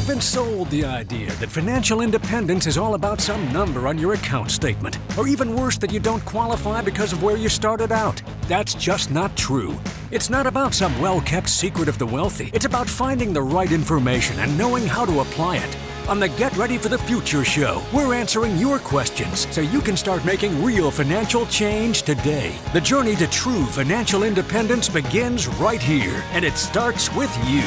been sold the idea that financial independence is all about some number on your account statement, or even worse, that you don't qualify because of where you started out. That's just not true. It's not about some well-kept secret of the wealthy. It's about finding the right information and knowing how to apply it. On the Get Ready for the Future show, we're answering your questions so you can start making real financial change today. The journey to true financial independence begins right here, and it starts with you.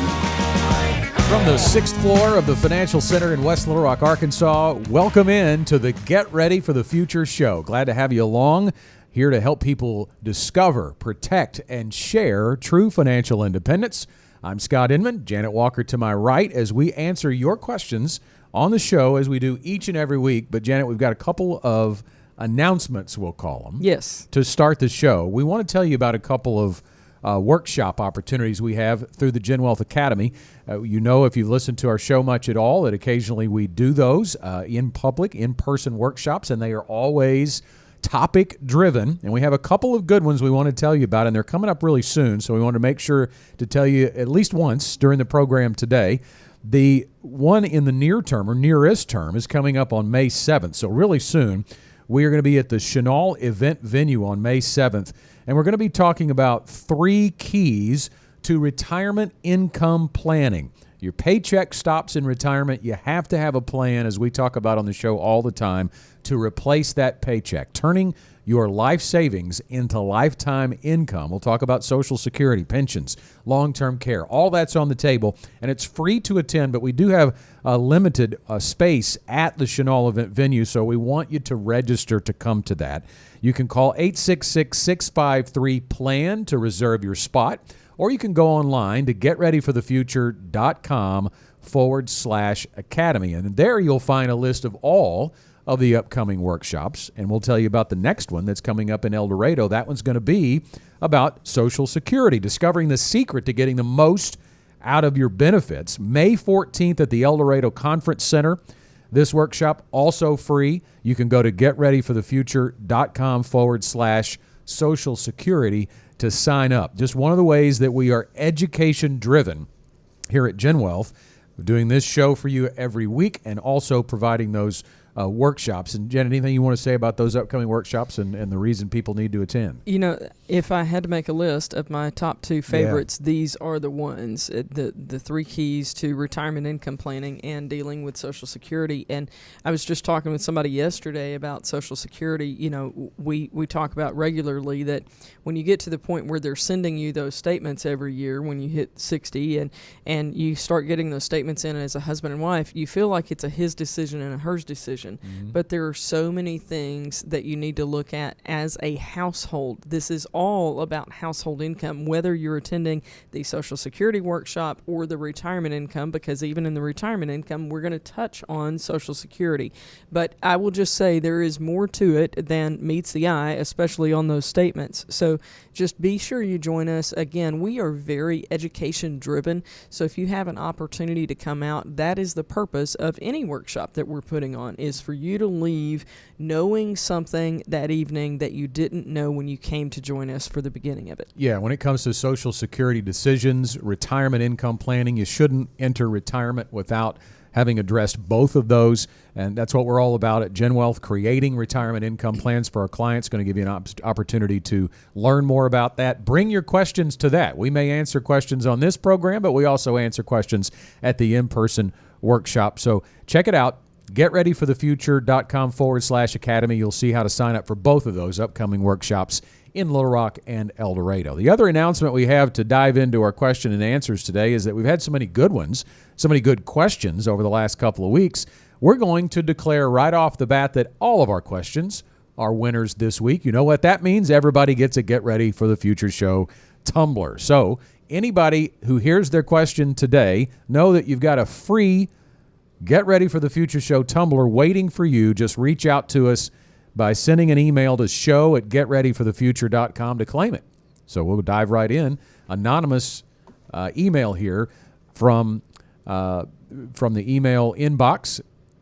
From the 6th floor of the Financial Center in West Little Rock, Arkansas, welcome in to the Get Ready for the Future show. Glad to have you along, here to help people discover, protect, and share true financial independence. I'm Scott Inman, Janet Walker to my right, as we answer your questions on the show as we do each and every week. But Janet, we've got a couple of announcements, we'll call them. Yes. To start the show. We want to tell you about a couple of workshop opportunities we have through the GenWealth Academy. You know, if you've listened to our show much at all, that occasionally we do those in public, in-person workshops, and they are always topic-driven. And we have a couple of good ones we want to tell you about, and they're coming up really soon, so we want to make sure to tell you at least once during the program today. The one in the near term, or nearest term, is coming up on May 7th, so really soon. We are going to be at the Chenal event venue on May 7th, and we're going to be talking about 3 keys to retirement income planning. Your paycheck stops in retirement. You have to have a plan, as we talk about on the show all the time, to replace that paycheck, turning your life savings into lifetime income. We'll talk about Social Security, pensions, long-term care. All that's on the table, and it's free to attend, but we do have a limited space at the Chenal event venue, so we want you to register to come to that. You can call 866-653-PLAN to reserve your spot, or you can go online to getreadyforthefuture.com/academy, and there you'll find a list of all of the upcoming workshops, and we'll tell you about the next one that's coming up in El Dorado. That one's going to be about Social Security, discovering the secret to getting the most out of your benefits. May 14th at the El Dorado Conference Center. This workshop also free. You can go to getreadyforthefuture.com/Social Security to sign up. Just one of the ways that we are education driven here at GenWealth. We're doing this show for you every week and also providing those workshops. And Jen, anything you want to say about those upcoming workshops and the reason people need to attend? You know, if I had to make a list of my top 2 favorites, these are the ones, the 3 keys to retirement income planning and dealing with Social Security. And I was just talking with somebody yesterday about Social Security. You know, we talk about regularly that when you get to the point where they're sending you those statements every year when you hit 60 and you start getting those statements in as a husband and wife, you feel like it's a his decision and a hers decision. Mm-hmm. But there are so many things that you need to look at as a household. This is all about household income, whether you're attending the Social Security workshop or the retirement income, because even in the retirement income, we're going to touch on Social Security. But I will just say there is more to it than meets the eye, especially on those statements. So just be sure you join us. Again, we are very education driven. So if you have an opportunity to come out, that is the purpose of any workshop that we're putting on, is for you to leave knowing something that evening that you didn't know when you came to join us for the beginning of it. Yeah, when it comes to Social Security decisions, retirement income planning, you shouldn't enter retirement without having addressed both of those. And that's what we're all about at GenWealth, creating retirement income plans for our clients. Going to give you an opportunity to learn more about that. Bring your questions to that. We may answer questions on this program, but we also answer questions at the in-person workshop. So check it out. GetReadyForTheFuture.com/academy. You'll see how to sign up for both of those upcoming workshops in Little Rock and El Dorado. The other announcement we have to dive into our question and answers today is that we've had so many good ones, so many good questions over the last couple of weeks. We're going to declare right off the bat that all of our questions are winners this week. You know what that means? Everybody gets a Get Ready for the Future show tumbler. So anybody who hears their question today, know that you've got a free Get Ready for the Future show tumbler waiting for you. Just reach out to us by sending an email to show@getreadyforthefuture.com to claim it. So we'll dive right in. Anonymous email here from the email inbox,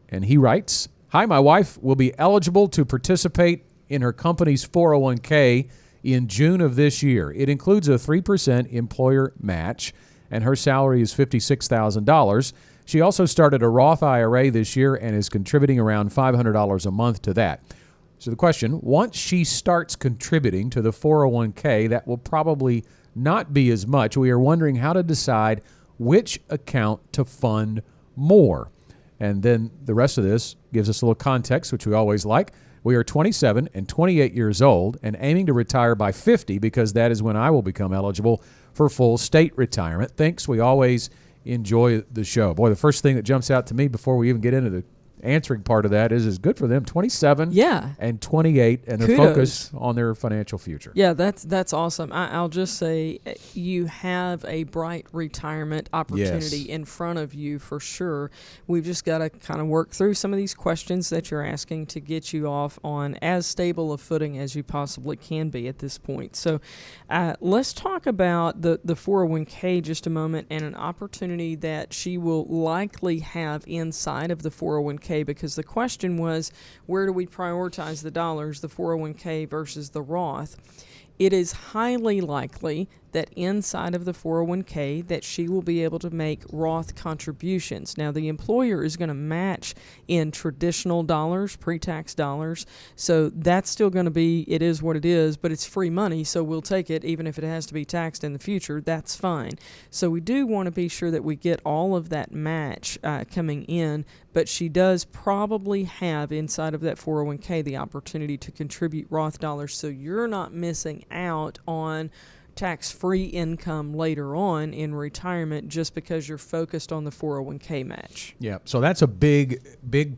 and he writes, "Hi, my wife will be eligible to participate in her company's 401k in June of this year. It includes a 3% employer match, and her salary is $56,000. She also started a Roth IRA this year and is contributing around $500 a month to that. So the question, once she starts contributing to the 401k, that will probably not be as much. We are wondering how to decide which account to fund more. And then the rest of this gives us a little context, which we always like. We are 27 and 28 years old and aiming to retire by 50 because that is when I will become eligible for full state retirement. Thanks. We always enjoy the show. Boy, the first thing that jumps out to me before we even get into the answering part of that is good for them. 27 and 28, and they're focused on their financial future. Yeah, that's awesome. I'll just say you have a bright retirement opportunity in front of you for sure. We've just got to kind of work through some of these questions that you're asking to get you off on as stable a footing as you possibly can be at this point. So let's talk about the 401k just a moment and an opportunity that she will likely have inside of the 401k, because the question was, where do we prioritize the dollars, the 401k versus the Roth? It is highly likely that inside of the 401k that she will be able to make Roth contributions. Now, the employer is going to match in traditional dollars, pre-tax dollars, so that's still going to be, it is what it is, but it's free money, so we'll take it even if it has to be taxed in the future. That's fine. So we do want to be sure that we get all of that match coming in, but she does probably have inside of that 401k the opportunity to contribute Roth dollars, so you're not missing out on tax-free income later on in retirement just because you're focused on the 401k match. Yeah, so that's a big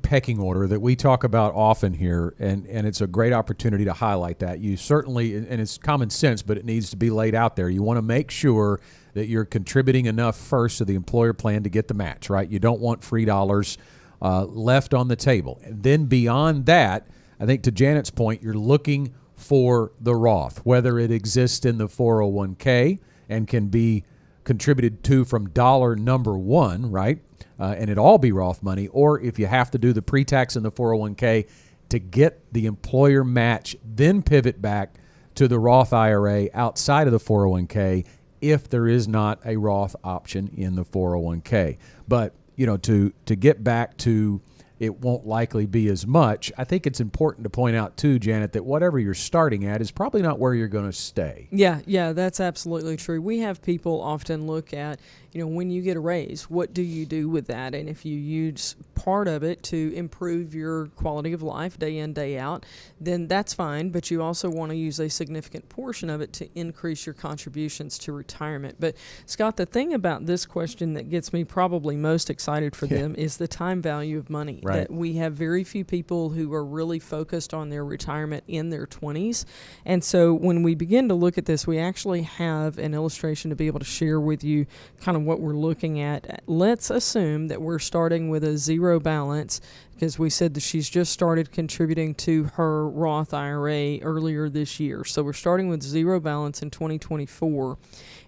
pecking order that we talk about often here, and it's a great opportunity to highlight that. You certainly, and it's common sense, but it needs to be laid out there. You want to make sure that you're contributing enough first to the employer plan to get the match, right? You don't want free dollars left on the table. And then beyond that, I think to Janet's point, you're looking for the Roth, whether it exists in the 401k and can be contributed to from dollar number one, right? And it all be Roth money, or if you have to do the pre-tax in the 401k to get the employer match, then pivot back to the Roth IRA outside of the 401k if there is not a Roth option in the 401k. But, to get back to it won't likely be as much. I think it's important to point out too, Janet, that whatever you're starting at is probably not where you're going to stay. Yeah, that's absolutely true. We have people often look at, when you get a raise, what do you do with that? And if you use part of it to improve your quality of life day in, day out, then that's fine. But you also want to use a significant portion of it to increase your contributions to retirement. But Scott, the thing about this question that gets me probably most excited for them is the time value of money. Right. That we have very few people who are really focused on their retirement in their 20s. And so when we begin to look at this, we actually have an illustration to be able to share with you kind of what we're looking at. Let's assume that we're starting with a zero balance, because we said that she's just started contributing to her Roth IRA earlier this year. So we're starting with zero balance in 2024.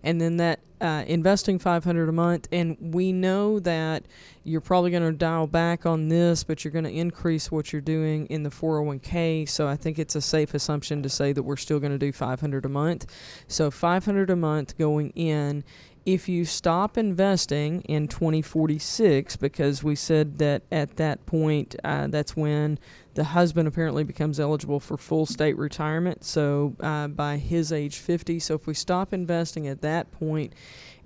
And then that investing $500 a month, and we know that you're probably going to dial back on this, but you're going to increase what you're doing in the 401k. So I think it's a safe assumption to say that we're still going to do $500 a month. So $500 a month going in. If you stop investing in 2046, because we said that at that point, that's when the husband apparently becomes eligible for full state retirement, so by his age 50. So if we stop investing at that point,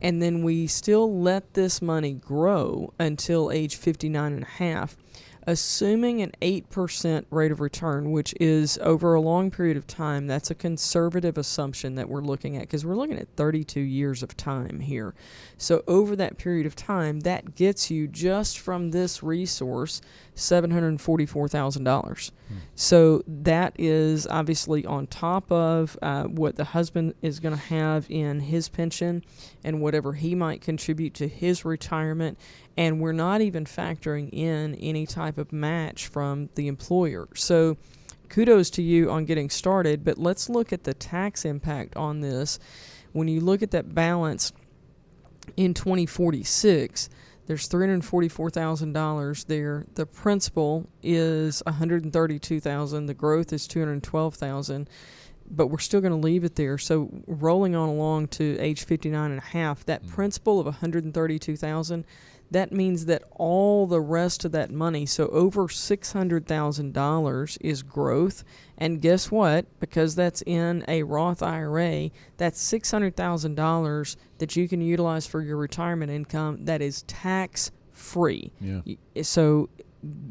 and then we still let this money grow until age 59 and a half, assuming an 8% rate of return, which is over a long period of time, that's a conservative assumption that we're looking at, because we're looking at 32 years of time here. So over that period of time, that gets you just from this resource $744,000. So that is obviously on top of what the husband is going to have in his pension and whatever he might contribute to his retirement. And we're not even factoring in any type of match from the employer. So kudos to you on getting started, but let's look at the tax impact on this. When you look at that balance in 2046, there's $344,000 there. The principal is $132,000. The growth is $212,000. but we're still going to leave it there. So rolling on along to age 59 and a half, that principal of $132,000, that means that all the rest of that money, so over $600,000 is growth. And guess what? Because that's in a Roth IRA, that's $600,000 that you can utilize for your retirement income that is tax-free. Yeah. So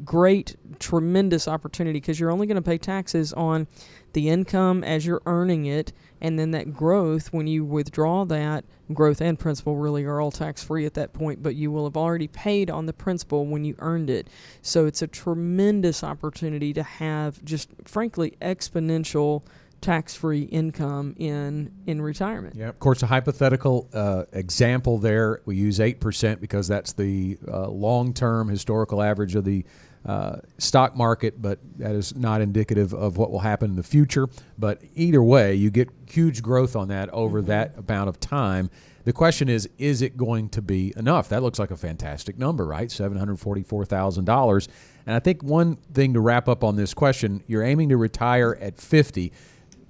great, tremendous opportunity, because you're only going to pay taxes on the income as you're earning it, and then that growth, when you withdraw that, growth and principal really are all tax-free at that point, but you will have already paid on the principal when you earned it. So it's a tremendous opportunity to have just, frankly, exponential tax-free income in retirement. Yeah, of course, a hypothetical example there, we use 8% because that's the long-term historical average of the stock market, but that is not indicative of what will happen in the future. But either way, you get huge growth on that over that amount of time. The question is it going to be enough? That looks like a fantastic number, right? $744,000. And I think one thing to wrap up on this question, you're aiming to retire at 50.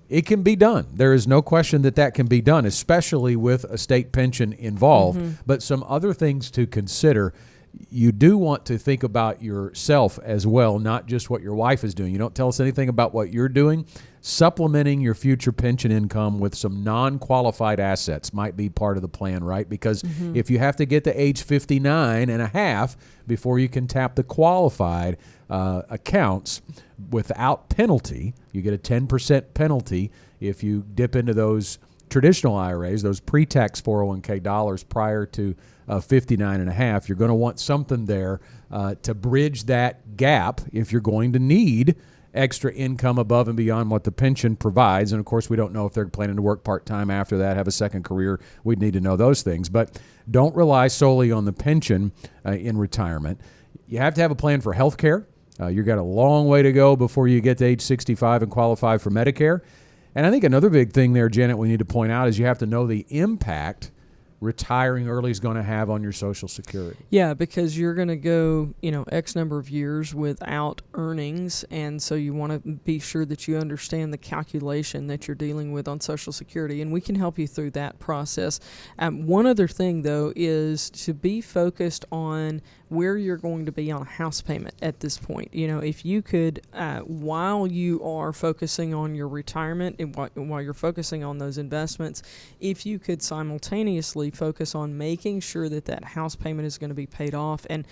It can be done. There is no question that that can be done, especially with a state pension involved. But some other things to consider. You do want to think about yourself as well, not just what your wife is doing. You don't tell us anything about what you're doing. Supplementing your future pension income with some non-qualified assets might be part of the plan, right? Because if you have to get to age 59 and a half before you can tap the qualified accounts without penalty, you get a 10% penalty if you dip into those traditional IRAs, those pre-tax 401k dollars prior to 59 and a half. You're going to want something there to bridge that gap if you're going to need extra income above and beyond what the pension provides. And of course, we don't know if they're planning to work part-time after that, have a second career. We'd need to know those things. But don't rely solely on the pension in retirement. You have to have a plan for health care. You've got a long way to go before you get to age 65 and qualify for Medicare. And I think another big thing there, Janet, we need to point out is you have to know the impact retiring early is going to have on your Social Security. Yeah, because you're going to go, X number of years without earnings, and so you want to be sure that you understand the calculation that you're dealing with on Social Security, and we can help you through that process. One other thing, though, is to be focused on where you're going to be on a house payment at this point. If you could, while you are focusing on your retirement and while you're focusing on those investments, if you could simultaneously focus on making sure that house payment is going to be paid off. And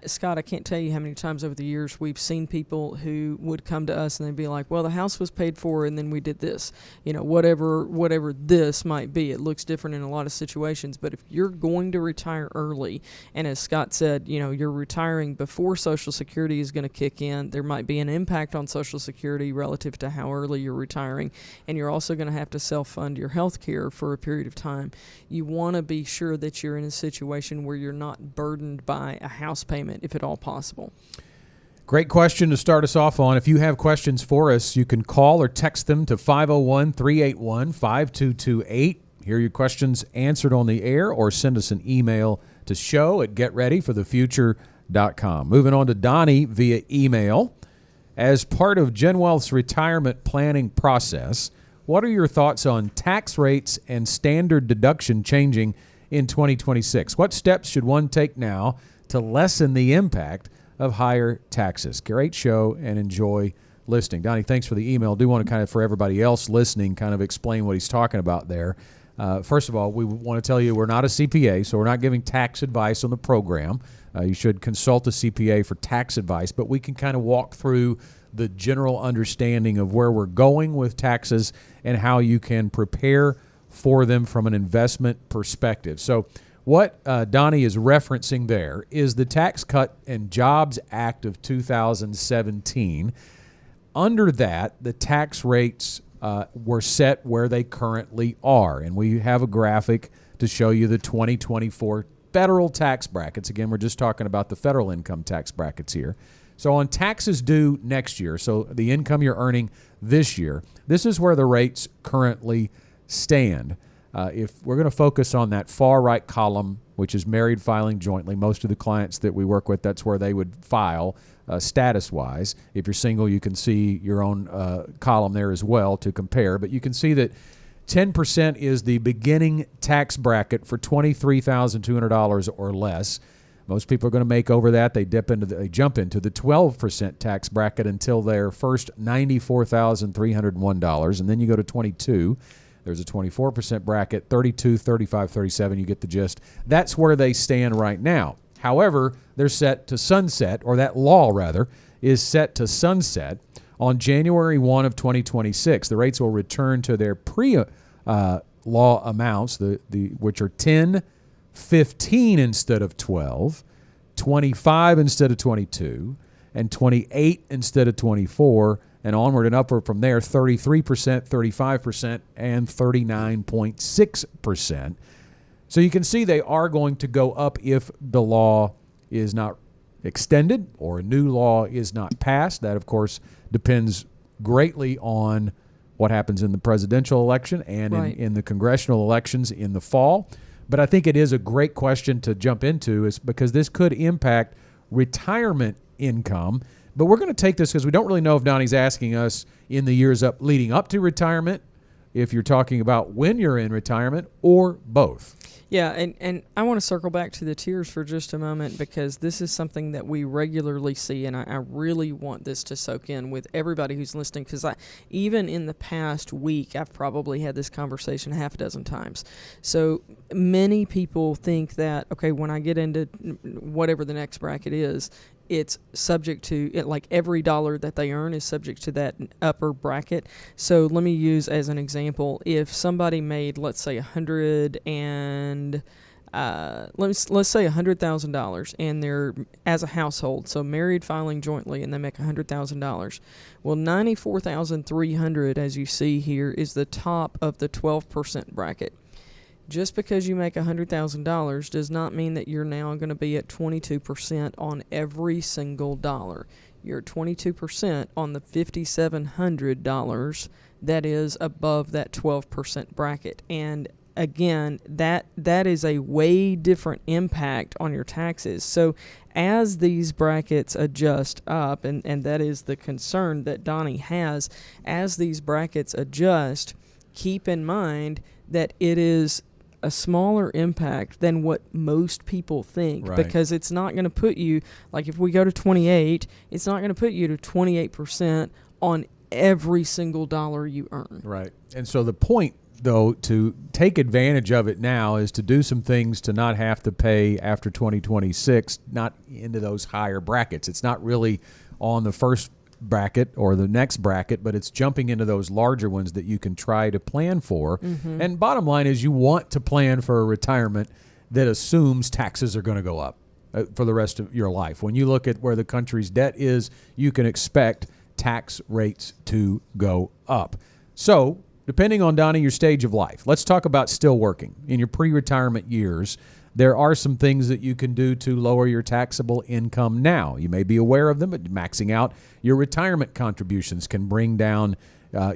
Scott, I can't tell you how many times over the years we've seen people who would come to us and they'd be like, well, the house was paid for and then we did this. Whatever this might be. It looks different in a lot of situations, but if you're going to retire early, and as Scott said, you're retiring before Social Security is going to kick in, there might be an impact on Social Security relative to how early you're retiring, and you're also going to have to self-fund your health care for a period of time. You want to be sure that you're in a situation where you're not burdened by a house payment, if at all possible. Great question to start us off on. If you have questions for us, you can call or text them to 501-381-5228. Hear your questions answered on the air, or send us an email to show@getreadyforthefuture.com. Moving on to Donnie via email. As part of GenWealth's retirement planning process, what are your thoughts on tax rates and standard deduction changing in 2026? What steps should one take now to lessen the impact of higher taxes? Great show, and enjoy listening. Donnie, thanks for the email. I do want to kind of, for everybody else listening, kind of explain what he's talking about there. First of all, we want to tell you we're not a CPA, so we're not giving tax advice on the program. You should consult a CPA for tax advice, but we can kind of walk through the general understanding of where we're going with taxes and how you can prepare for them from an investment perspective. So what Donnie is referencing there is the Tax Cut and Jobs Act of 2017. Under that, the tax rates were set where they currently are. And we have a graphic to show you the 2024 federal tax brackets. Again, we're just talking about the federal income tax brackets here. So on taxes due next year, so the income you're earning this year, this is where the rates currently stand. If we're going to focus on that far right column, which is married filing jointly, most of the clients that we work with, that's where they would file status-wise. If you're single, you can see your own column there as well to compare. But you can see that 10% is the beginning tax bracket for $23,200 or less. Most people are going to make over that. They jump into the 12% tax bracket until their first $94,301, and then you go to 22. There's a 24% bracket, 32, 35, 37. You get the gist. That's where they stand right now. However, they're set to sunset, or that law rather is set to sunset on January 1 of 2026. The rates will return to their pre-law amounts, which are 10, 15 instead of 12, 25 instead of 22, and 28 instead of 24, and onward and upward from there, 33%, 35%, and 39.6%. So you can see they are going to go up if the law is not extended or a new law is not passed. That, of course, depends greatly on what happens in the presidential election and in the congressional elections in the fall. But I think it is a great question to jump into, is because this could impact retirement income. But we're going to take this because we don't really know if Donnie's asking us in the years leading up to retirement, if you're talking about when you're in retirement, or both. Yeah, and I want to circle back to the tiers for just a moment, because this is something that we regularly see, and I really want this to soak in with everybody who's listening, because even in the past week, I've probably had this conversation half a dozen times. So many people think that, okay, when I get into whatever the next bracket is, it's subject to it, like every dollar that they earn is subject to that upper bracket. So let me use as an example, if somebody made, let's say let's say $100,000, and they're as a household, so married filing jointly, and they make $100,000. Well, $94,300, as you see here, is the top of the 12% bracket. Just because you make $100,000 does not mean that you're now going to be at 22% on every single dollar. You're at 22% on the $5,700 that is above that 12% bracket. And again, that is a way different impact on your taxes. So as these brackets adjust up, and that is the concern that Donnie has, as these brackets adjust, keep in mind that it is a smaller impact than what most people think, because it's not going to put you, like if we go to 28, it's not going to put you to 28% on every single dollar you earn. Right. And so the point, though, to take advantage of it now is to do some things to not have to pay after 2026, not into those higher brackets. It's not really on the first bracket or the next bracket, but it's jumping into those larger ones that you can try to plan for. Mm-hmm. And bottom line is, you want to plan for a retirement that assumes taxes are going to go up for the rest of your life. When you look at where the country's debt is, you can expect tax rates to go up. So depending on, Donnie, your stage of life, let's talk about still working. In your pre-retirement years, there are some things that you can do to lower your taxable income now. You may be aware of them, but maxing out your retirement contributions can bring down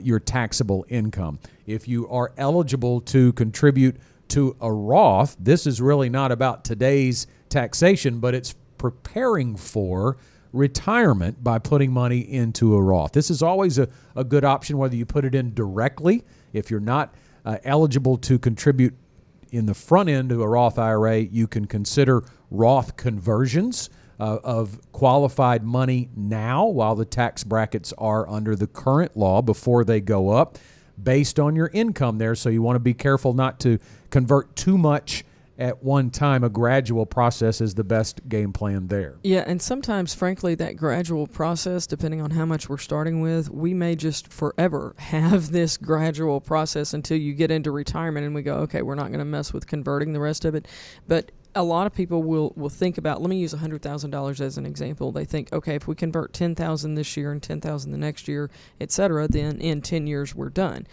your taxable income. If you are eligible to contribute to a Roth, this is really not about today's taxation, but it's preparing for retirement by putting money into a Roth. This is always a good option, whether you put it in directly. If you're not eligible to contribute in the front end of a Roth IRA, you can consider Roth conversions of qualified money now while the tax brackets are under the current law before they go up based on your income there. So you want to be careful not to convert too much at one time. A gradual process is the best game plan there. Yeah, and sometimes, frankly, that gradual process, depending on how much we're starting with, we may just forever have this gradual process until you get into retirement and we go, okay, we're not going to mess with converting the rest of it. But a lot of people will think about, let me use $100,000 as an example. They think, okay, if we convert $10,000 this year and $10,000 the next year, et cetera, then in 10 years we're done.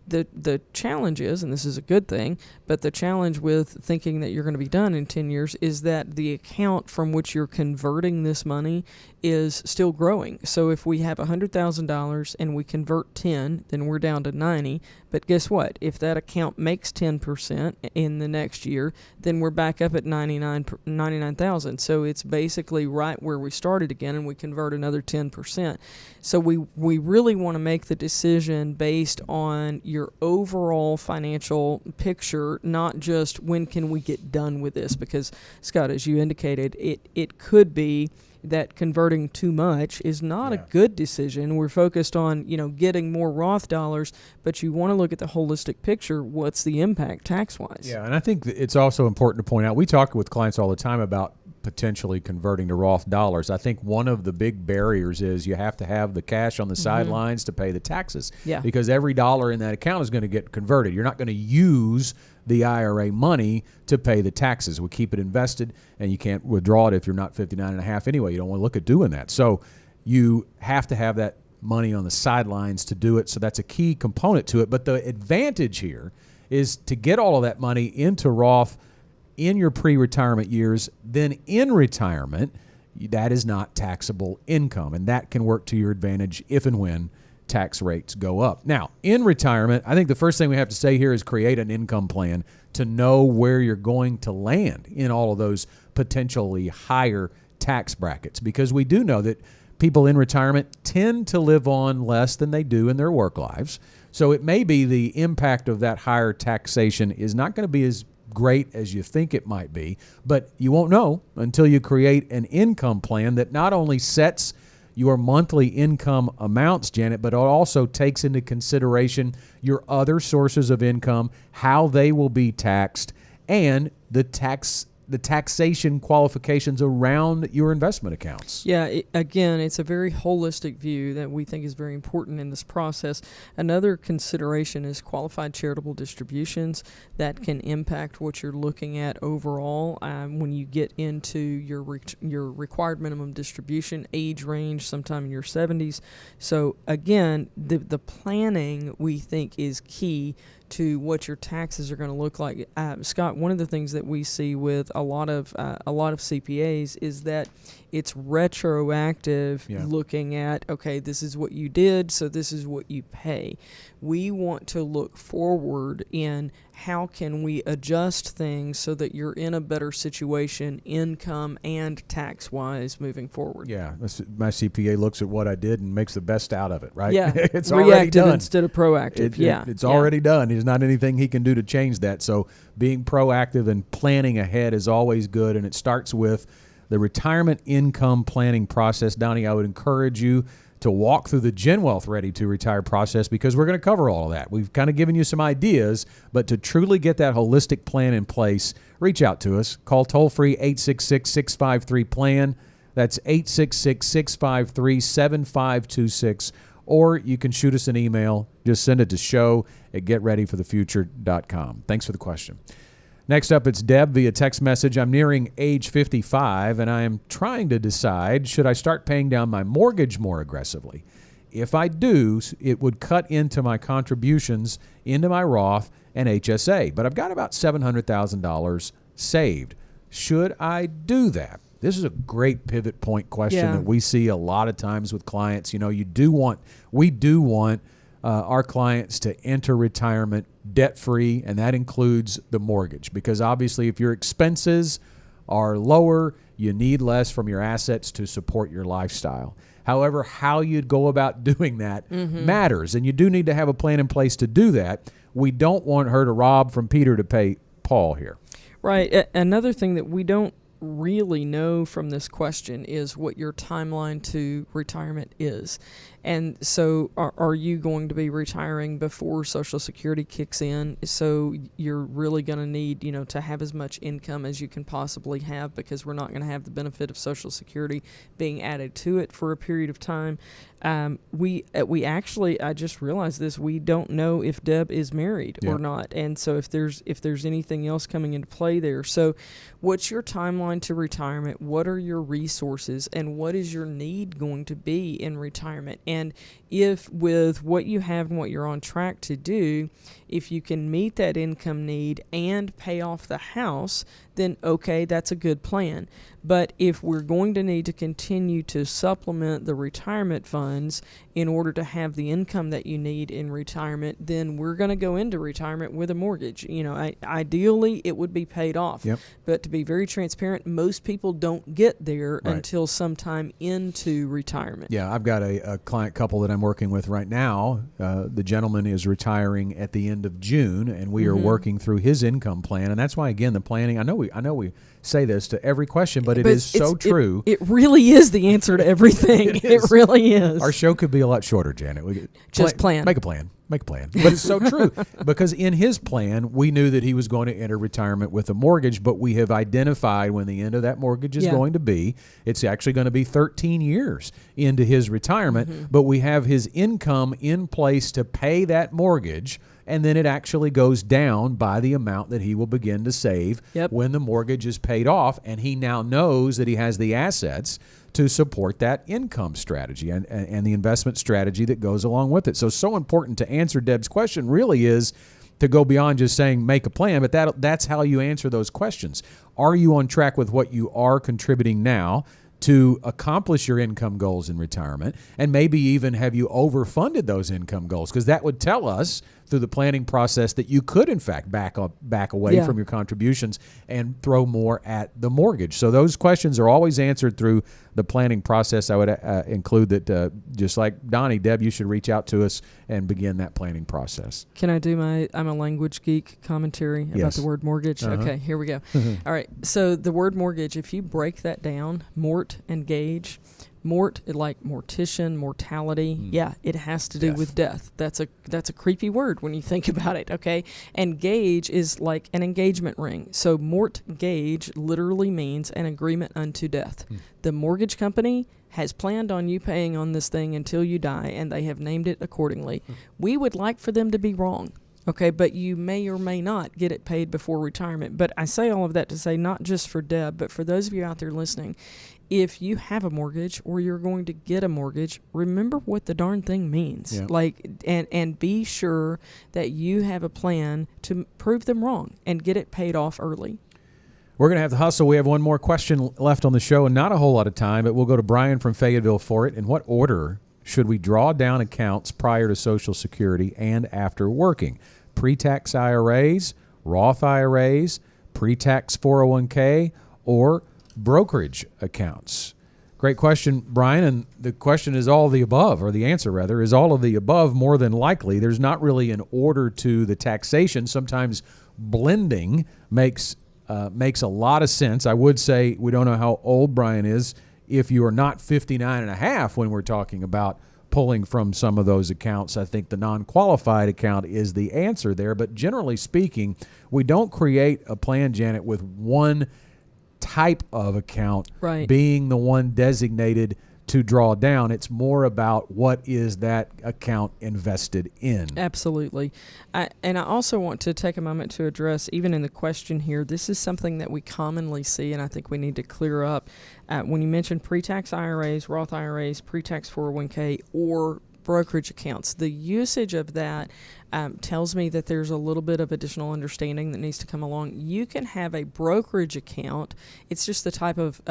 The challenge is, and this is a good thing, but the challenge with thinking that you're going to be done in 10 years is that the account from which you're converting this money is still growing. So if we have $100,000 and we convert 10, then we're down to 90. But guess what? If that account makes 10% in the next year, then we're back up at 99,000. So it's basically right where we started again, and we convert another 10%. So we really want to make the decision based on your overall financial picture, not just when can we get done with this. Because, Scott, as you indicated, it could be that converting too much is not a good decision. We're focused on, getting more Roth dollars, but you want to look at the holistic picture. What's the impact tax-wise? Yeah, and I think it's also important to point out, we talk with clients all the time about potentially converting to Roth dollars. I think one of the big barriers is you have to have the cash on the sidelines to pay the taxes. Yeah. Because every dollar in that account is going to get converted. You're not going to use the IRA money to pay the taxes. We keep it invested, and you can't withdraw it if you're not 59 and a half anyway. You don't want to look at doing that. So you have to have that money on the sidelines to do it. So that's a key component to it. But the advantage here is to get all of that money into Roth in your pre-retirement years. Then in retirement, that is not taxable income, and that can work to your advantage if and when tax rates go up. Now, in retirement, I think the first thing we have to say here is create an income plan to know where you're going to land in all of those potentially higher tax brackets, because we do know that people in retirement tend to live on less than they do in their work lives. So it may be the impact of that higher taxation is not going to be as great as you think it might be, but you won't know until you create an income plan that not only sets your monthly income amounts, Janet, but it also takes into consideration your other sources of income, how they will be taxed, and the taxation qualifications around your investment accounts. Yeah, again, it's a very holistic view that we think is very important in this process. Another consideration is qualified charitable distributions that can impact what you're looking at overall when you get into your required minimum distribution age range, sometime in your 70s. So again, the planning we think is key to what your taxes are going to look like. Scott, one of the things that we see with a lot of CPAs is that it's retroactive, looking at, okay, this is what you did, so this is what you pay. We want to look forward in how can we adjust things so that you're in a better situation, income and tax-wise, moving forward. Yeah, my CPA looks at what I did and makes the best out of it, right? Yeah, it's already done instead of proactive. It's already done. There's not anything he can do to change that. So being proactive and planning ahead is always good, and it starts with the retirement income planning process. Donnie, I would encourage you to walk through the GenWealth Ready to Retire process, because we're going to cover all of that. We've kind of given you some ideas, but to truly get that holistic plan in place, reach out to us. Call toll-free 866-653-PLAN. That's 866-653-7526. Or you can shoot us an email. Just send it to show@getreadyforthefuture.com. Thanks for the question. Next up, it's Deb via text message. I'm nearing age 55, and I am trying to decide, should I start paying down my mortgage more aggressively? If I do, it would cut into my contributions into my Roth and HSA, but I've got about $700,000 saved. Should I do that? This is a great pivot point question that we see a lot of times with clients. We do want our clients to enter retirement debt-free, and that includes the mortgage, because obviously if your expenses are lower, you need less from your assets to support your lifestyle. However, how you'd go about doing that matters, and you do need to have a plan in place to do that. We don't want her to rob from Peter to pay Paul here. Right. Another thing that we don't really know from this question is what your timeline to retirement is. And so are you going to be retiring before Social Security kicks in? So you're really going to need, to have as much income as you can possibly have, because we're not going to have the benefit of Social Security being added to it for a period of time. We actually, I just realized this, we don't know if Deb is married or not. And so if there's anything else coming into play there. So what's your timeline to retirement? What are your resources, and what is your need going to be in retirement? And if with what you have and what you're on track to do, if you can meet that income need and pay off the house, then okay, that's a good plan. But if we're going to need to continue to supplement the retirement funds in order to have the income that you need in retirement, then we're going to go into retirement with a mortgage. Ideally, it would be paid off. Yep. But to be very transparent, most people don't get there Right. until sometime into retirement. Yeah, I've got a client couple that I'm working with right now. The gentleman is retiring at the end of June, and we are working through his income plan. And that's why, again, the planning. I know we say this to every question, but it is so true. It really is the answer to everything. It really is. Our show could be a lot shorter, Janet. Just plan. Make a plan. Make a plan. But it's so true, because in his plan, we knew that he was going to enter retirement with a mortgage, but we have identified when the end of that mortgage is going to be. It's actually going to be 13 years into his retirement, but we have his income in place to pay that mortgage, and then it actually goes down by the amount that he will begin to save when the mortgage is paid off, and he now knows that he has the assets to support that income strategy and the investment strategy that goes along with it. So important to answer Deb's question really is to go beyond just saying make a plan, but that's how you answer those questions. Are you on track with what you are contributing now to accomplish your income goals in retirement? And maybe even have you overfunded those income goals? Because that would tell us through the planning process that you could, in fact, back away from your contributions and throw more at the mortgage. So those questions are always answered through the planning process. I would include that, just like Donnie, Deb, you should reach out to us and begin that planning process. Can I do I'm a language geek commentary about the word mortgage? Okay, here we go. All right, so the word mortgage, if you break that down, mort and gauge, mort, like mortician, mortality. Yeah, it has to do with death. That's a creepy word when you think about it, okay? And gauge is like an engagement ring. So mort gauge literally means an agreement unto death. The mortgage company has planned on you paying on this thing until you die, and they have named it accordingly. We would like for them to be wrong. Okay, but you may or may not get it paid before retirement. But I say all of that to say, not just for Deb, but for those of you out there listening, if you have a mortgage or you're going to get a mortgage, remember what the darn thing means. Yeah. And be sure that you have a plan to prove them wrong and get it paid off early. We're going to have to hustle. We have one more question left on the show and not a whole lot of time, but we'll go to Brian from Fayetteville for it. In what order should we draw down accounts prior to Social Security and after working? Pre-tax IRAs, Roth IRAs, pre-tax 401k, or brokerage accounts? Great question, Brian, and the question is all the above, or the answer rather, is all of the above more than likely. There's not really an order to the taxation. Sometimes blending makes a lot of sense. I would say we don't know how old Brian is if you are not 59 and a half when we're talking about pulling from some of those accounts. I think the non-qualified account is the answer there. But generally speaking, we don't create a plan, Janet, with one type of account being the one designated to draw down. It's more about what is that account invested in. Absolutely. And I also want to take a moment to address, even in the question here, this is something that we commonly see, and I think we need to clear up. When you mention pre-tax IRAs, Roth IRAs, pre-tax 401k, or brokerage accounts, the usage of that tells me that there's a little bit of additional understanding that needs to come along. You can have a brokerage account. It's just the type of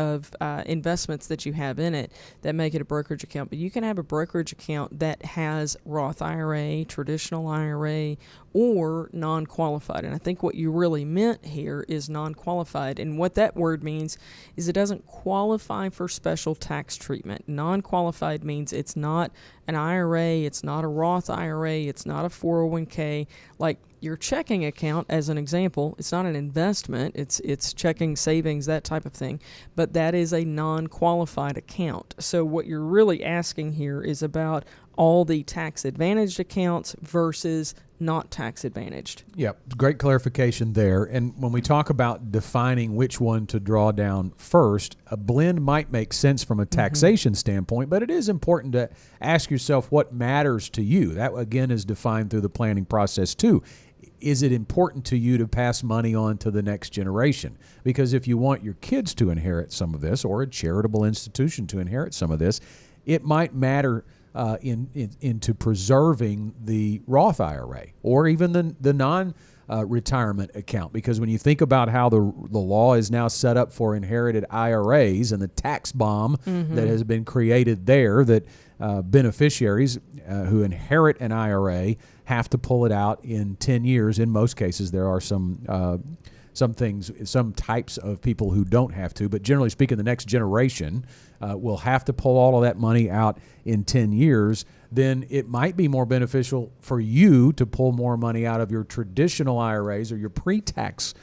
investments that you have in it that make it a brokerage account. But you can have a brokerage account that has Roth IRA, traditional IRA, or non-qualified. And I think what you really meant here is non-qualified. And what that word means is it doesn't qualify for special tax treatment. Non-qualified means it's not an IRA, it's not a Roth IRA, it's not a 401k. Like your checking account, as an example, it's not an investment, it's checking, savings, that type of thing, but that is a non-qualified account. So what you're really asking here is about all the tax-advantaged accounts versus not tax-advantaged. Yep, great clarification there. And when we talk about defining which one to draw down first, a blend might make sense from a taxation standpoint, but it is important to ask yourself what matters to you. That, again, is defined through the planning process, too. Is it important to you to pass money on to the next generation? Because if you want your kids to inherit some of this, or a charitable institution to inherit some of this, it might matter into preserving the Roth IRA or even the non-retirement account. Because when you think about how the law is now set up for inherited IRAs and the tax bomb that has been created there, that beneficiaries who inherit an IRA have to pull it out in 10 years. In most cases, there are some types of people who don't have to, but generally speaking, the next generation will have to pull all of that money out in 10 years. Then it might be more beneficial for you to pull more money out of your traditional IRAs or your pre-tax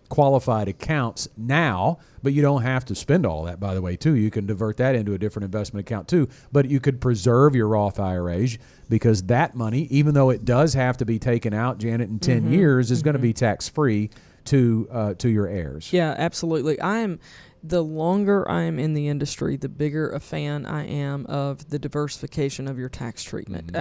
qualified accounts now, but you don't have to spend all that, by the way, too. You can divert that into a different investment account, too. But you could preserve your Roth IRAs because that money, even though it does have to be taken out, Janet, in 10 years, is going to be tax-free to your heirs. Yeah, absolutely. The longer I am in the industry, the bigger a fan I am of the diversification of your tax treatment.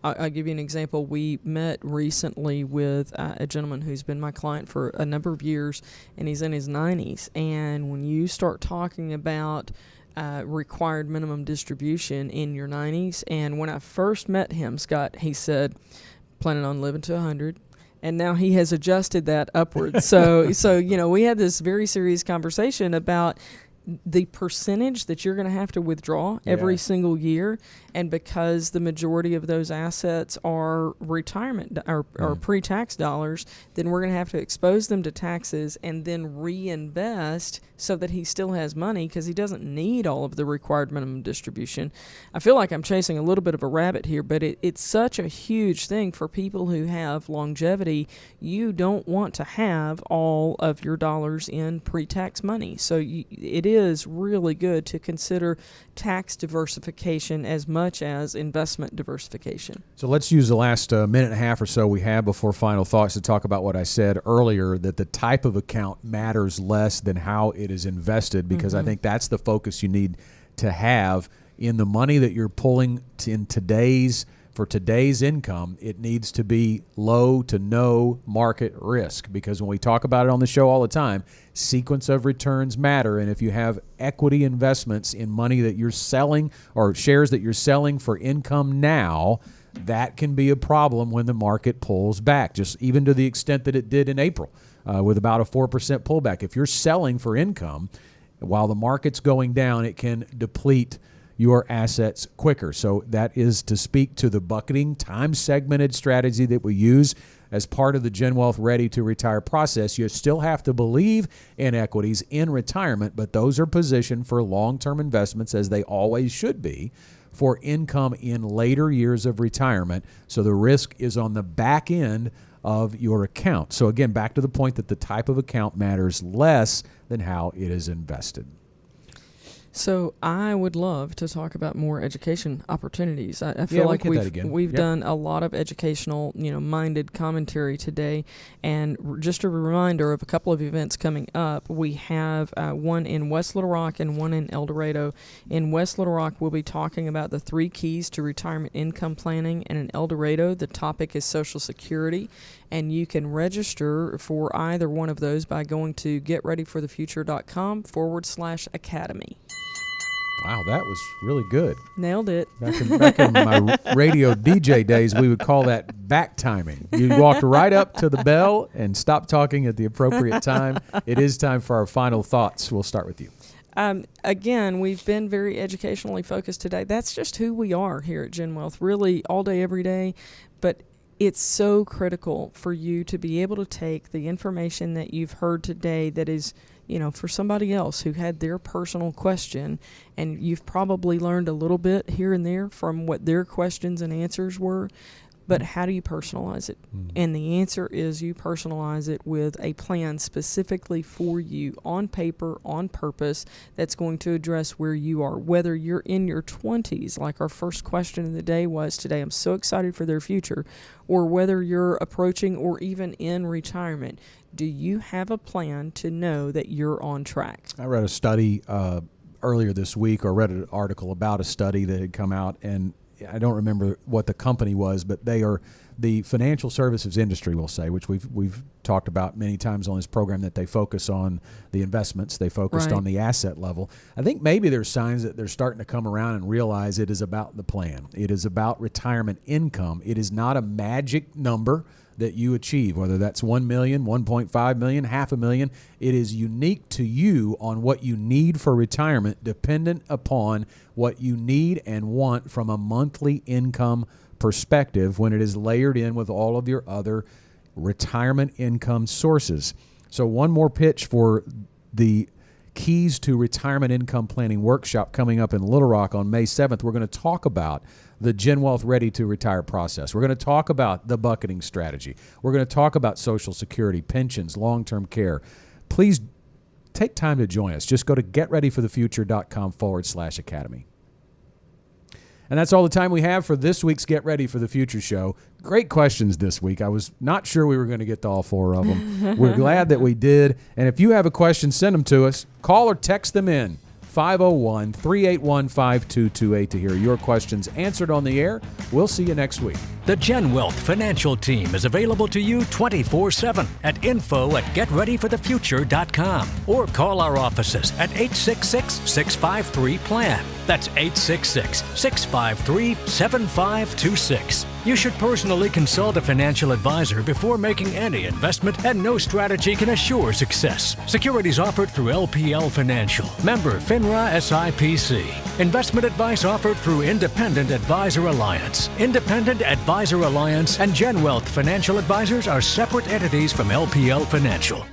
I'll give you an example. We met recently with a gentleman who's been my client for a number of years, and he's in his 90s. And when you start talking about required minimum distribution in your 90s, and when I first met him, Scott, he said, planning on living to 100. And now he has adjusted that upwards. So we had this very serious conversation about the percentage that you're going to have to withdraw every single year. And because the majority of those assets are retirement or pre-tax dollars, then we're going to have to expose them to taxes and then reinvest so that he still has money because he doesn't need all of the required minimum distribution. I feel like I'm chasing a little bit of a rabbit here, but it's such a huge thing for people who have longevity. You don't want to have all of your dollars in pre-tax money. So it is really good to consider tax diversification as much as investment diversification. So let's use the last minute and a half or so we have before final thoughts to talk about what I said earlier, that the type of account matters less than how it is invested, because I think that's the focus you need to have in the money that you're pulling for today's income. It needs to be low to no market risk, because when we talk about it on the show all the time, sequence of returns matter. And if you have equity investments in money that you're selling or shares that you're selling for income now, that can be a problem when the market pulls back, just even to the extent that it did in April with about a 4% pullback. If you're selling for income while the market's going down, it can deplete your assets quicker. So that is to speak to the bucketing, time-segmented strategy that we use as part of the GenWealth Ready to Retire process. You still have to believe in equities in retirement, but those are positioned for long-term investments, as they always should be, for income in later years of retirement. So the risk is on the back end of your account. So again, back to the point that the type of account matters less than how it is invested. So I would love to talk about more education opportunities. I feel like we've done a lot of educational, minded commentary today. And just a reminder of a couple of events coming up. We have one in West Little Rock and one in El Dorado. In West Little Rock, we'll be talking about the 3 keys to retirement income planning. And in El Dorado, the topic is Social Security. And you can register for either one of those by going to getreadyforthefuture.com/academy. Wow, that was really good. Nailed it. Back in my radio DJ days, we would call that back timing. You walked right up to the bell and stopped talking at the appropriate time. It is time for our final thoughts. We'll start with you. Again, we've been very educationally focused today. That's just who we are here at GenWealth, really all day, every day. But it's so critical for you to be able to take the information that you've heard today that is, for somebody else who had their personal question, and you've probably learned a little bit here and there from what their questions and answers were, but how do you personalize it? And the answer is you personalize it with a plan specifically for you, on paper, on purpose, that's going to address where you are. Whether you're in your 20s, like our first question of the day was today, I'm so excited for their future, or whether you're approaching or even in retirement, do you have a plan to know that you're on track? I read a study earlier this week, or read an article about a study that had come out, and I don't remember what the company was, but they are the financial services industry will say, which we've talked about many times on this program, that they focus on the investments, they focused Right. on the asset level. I think maybe there's signs that they're starting to come around and realize it is about the plan. It is about retirement income. It is not a magic number that you achieve, whether that's 1 million, 1.5 million, $500,000. It is unique to you on what you need for retirement, dependent upon what you need and want from a monthly income perspective when it is layered in with all of your other retirement income sources. So one more pitch for the Keys to Retirement Income Planning workshop coming up in Little Rock on May 7th. We're going to talk about the GenWealth Ready to Retire process. We're going to talk about the bucketing strategy. We're going to talk about Social Security, pensions, long-term care. Please take time to join us. Just go to getreadyforthefuture.com/academy. And that's all the time we have for this week's Get Ready for the Future show. Great questions this week. I was not sure we were going to get to all 4 of them. We're glad that we did. And if you have a question, send them to us. Call or text them in. 501-381-5228 to hear your questions answered on the air. We'll see you next week. The GenWealth financial team is available to you 24/7 at info@getreadyforthefuture.com or call our offices at 866-653-PLAN. That's 866-653-7526. You should personally consult a financial advisor before making any investment, and no strategy can assure success. Securities offered through LPL Financial. Member FINRA SIPC. Investment advice offered through Independent Advisor Alliance. Independent Advisor Alliance and GenWealth Financial Advisors are separate entities from LPL Financial.